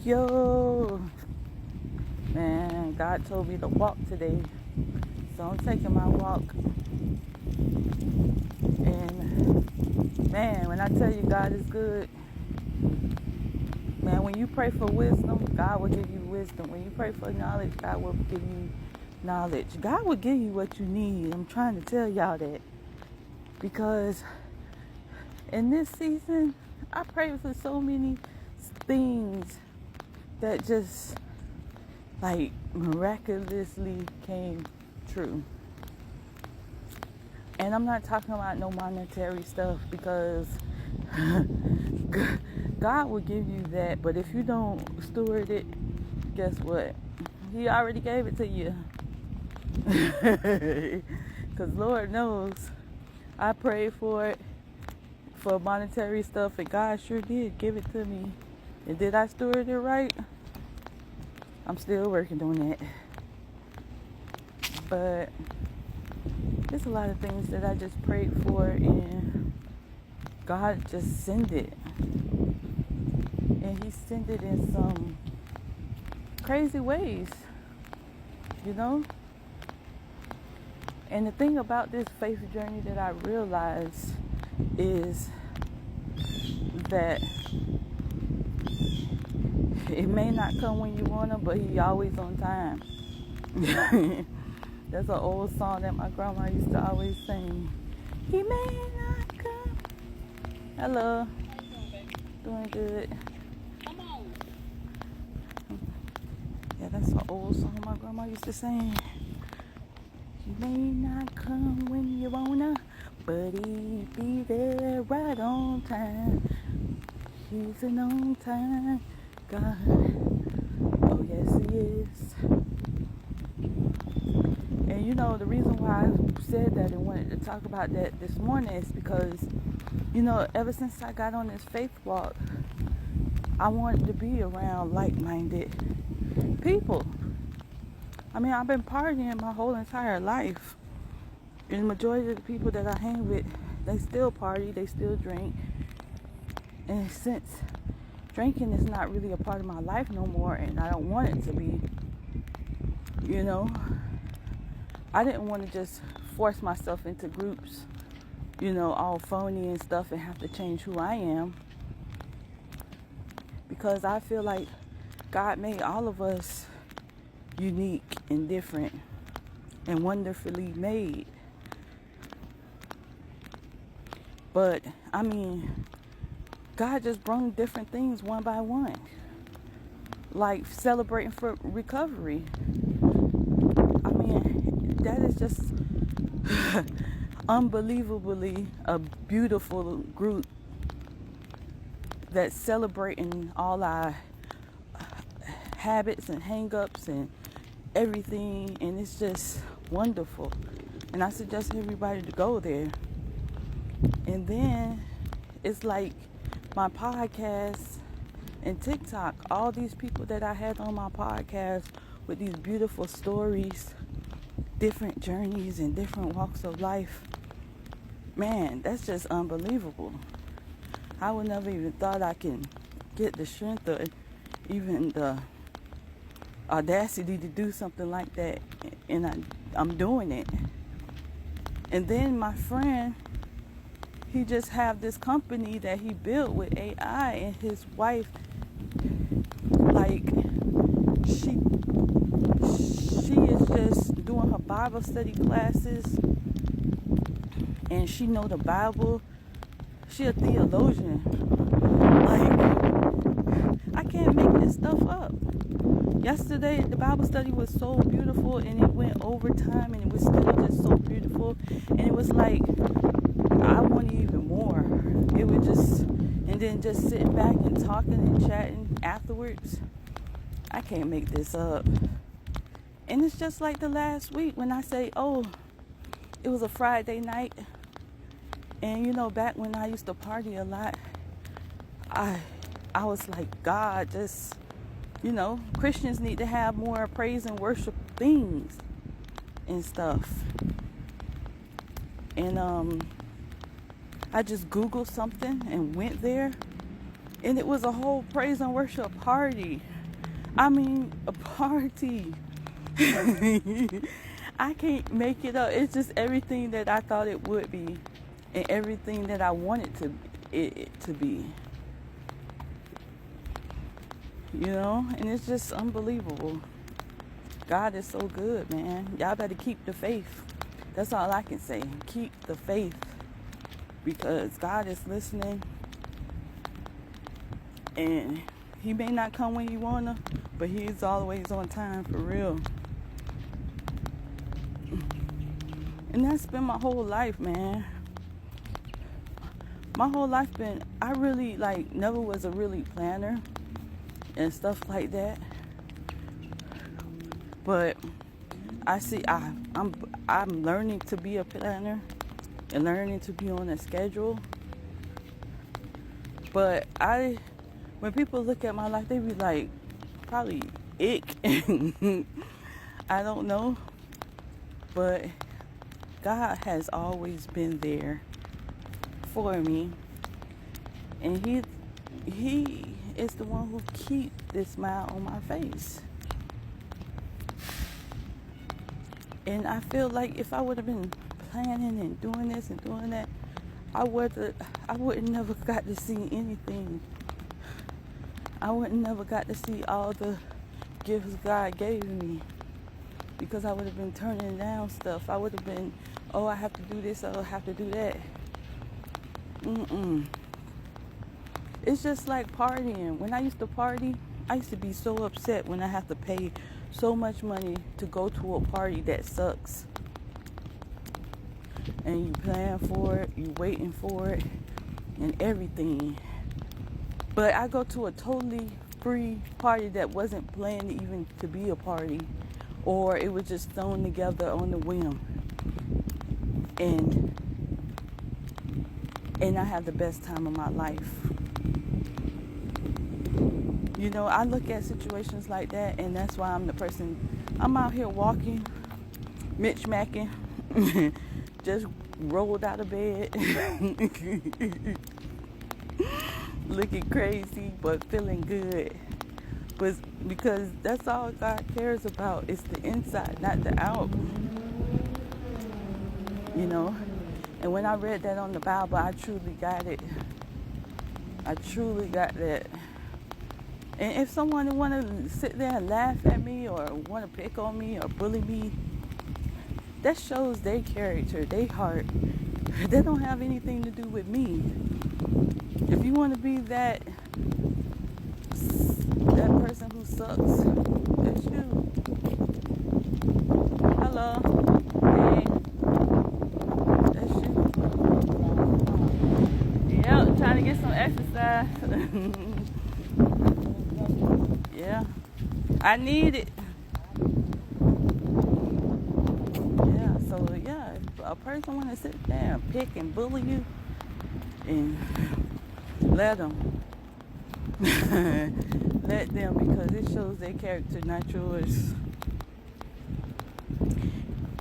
Yo, man, God told me to walk today, so I'm taking my walk. And man, when I tell you God is good, man, when you pray for wisdom, God will give you wisdom. When you pray for knowledge, God will give you knowledge. God will give you what you need. I'm trying to tell y'all that, because in this season, I prayed for so many things that just like miraculously came true. And I'm not talking about no monetary stuff, because God will give you that, but if you don't steward it, guess what? He already gave it to you. Because Lord knows I prayed for it, for monetary stuff, and God sure did give it to me. And did I steward it right? I'm still working on that. But there's a lot of things that I just prayed for, and God just sent it. And He sent it in some crazy ways, you know? And the thing about this faith journey that I realized is that it may not come when you want to, but He always on time. That's an old song that my grandma used to always sing. He may not come. Hello. How you doing, baby? Doing good. Come on. Yeah, that's an old song my grandma used to sing. He may not come when you wanna, but He be there right on time. He's an on time God. Oh yes, He is. And you know, the reason why I said that and wanted to talk about that this morning is because, you know, ever since I got on this faith walk, I wanted to be around like-minded people. I mean, I've been partying my whole entire life. And the majority of the people that I hang with, they still party, they still drink. And since drinking is not really a part of my life no more, and I don't want it to be, you know, I didn't want to just force myself into groups, you know, all phony and stuff, and have to change who I am. Because I feel like God made all of us unique and different and wonderfully made. But, I mean, God just brought different things one by one. Like celebrating for recovery. I mean, that is just unbelievably a beautiful group that's celebrating all our habits and hang-ups and everything, and it's just wonderful. And I suggest everybody to go there. And then it's like my podcast and TikTok, all these people that I had on my podcast with these beautiful stories, different journeys and different walks of life. Man, that's just unbelievable. I would never even thought I can get the strength or even the audacity to do something like that, and I'm doing it. And then my friend, he just have this company that he built with AI, and his wife, like, she is just doing her Bible study classes, and she know the Bible. She a theologian. Like, I can't make this stuff up. Yesterday, the Bible study was so beautiful, and it went overtime, and it was still just so beautiful. And it was like, I wanted even more. It was just, and then just sitting back and talking and chatting afterwards. I can't make this up. And it's just like the last week when I say, oh, it was a Friday night. And you know, back when I used to party a lot, I was like, God, just, you know, Christians need to have more praise and worship things and stuff. And I just Googled something and went there, and it was a whole praise and worship party. I mean, a party. I can't make it up. It's just everything that I thought it would be, and everything that I wanted it to be. You know, and it's just unbelievable. God is so good, man. Y'all better keep the faith. That's all I can say. Keep the faith, because God is listening, and He may not come when you wanna, but He's always on time, for real. And that's been my whole life, man. My whole life I really, like, never was a really planner and stuff like that. But I'm learning to be a planner and learning to be on a schedule. But when people look at my life, they be like, probably ick. I don't know. But God has always been there for me. And He is the one who keeps this smile on my face. And I feel like if I would have been planning and doing this and doing that, I wouldn't never got to see anything. I wouldn't never got to see all the gifts God gave me, because I would have been turning down stuff. I would have been, oh, I have to do this, oh, I have to do that. It's just like partying. When I used to party, I used to be so upset when I have to pay so much money to go to a party that sucks. And you plan for it, you waiting for it, and everything. But I go to a totally free party that wasn't planned even to be a party, or it was just thrown together on the whim. And I have the best time of my life. You know, I look at situations like that, and that's why I'm out here walking, mitch-macking, just rolled out of bed, looking crazy, but feeling good. But because that's all God cares about, it's the inside, not the out. You know? And when I read that on the Bible, I truly got it. I truly got that. And if someone want to sit there and laugh at me or want to pick on me or bully me, that shows their character, their heart. They don't have anything to do with me. If you want to be that person who sucks, that's you. Hello. Hey. That's you. Yep, trying to get some exercise. Yeah, I need it. Yeah, so yeah, if a person want to sit there and pick and bully you, and let them. Let them, because it shows their character, not yours.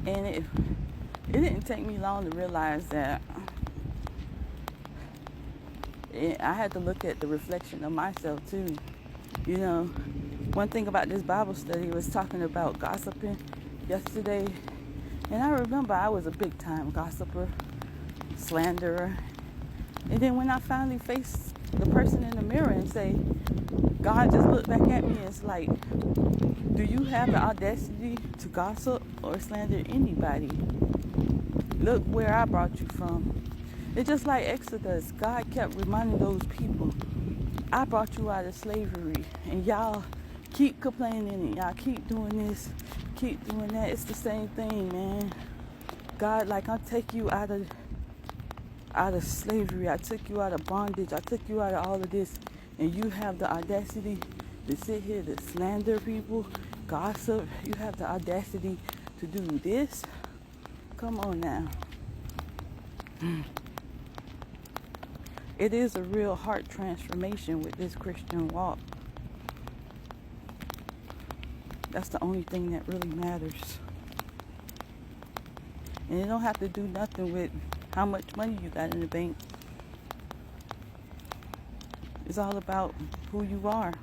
And it didn't take me long to realize that. I had to look at the reflection of myself too. You know, one thing about this Bible study was talking about gossiping yesterday. And I remember I was a big time gossiper, slanderer. And then when I finally faced the person in the mirror and say, God just looked back at me and it's like, do you have the audacity to gossip or slander anybody? Look where I brought you from. It's just like Exodus. God kept reminding those people, I brought you out of slavery, and y'all keep complaining and y'all keep doing this, keep doing that. It's the same thing, man. God, like, I'll take you out of slavery. I took you out of bondage. I took you out of all of this, and you have the audacity to sit here to slander people, gossip. You have the audacity to do this. Come on now. It is a real heart transformation with this Christian walk. That's the only thing that really matters. And you don't have to do nothing with how much money you got in the bank. It's all about who you are.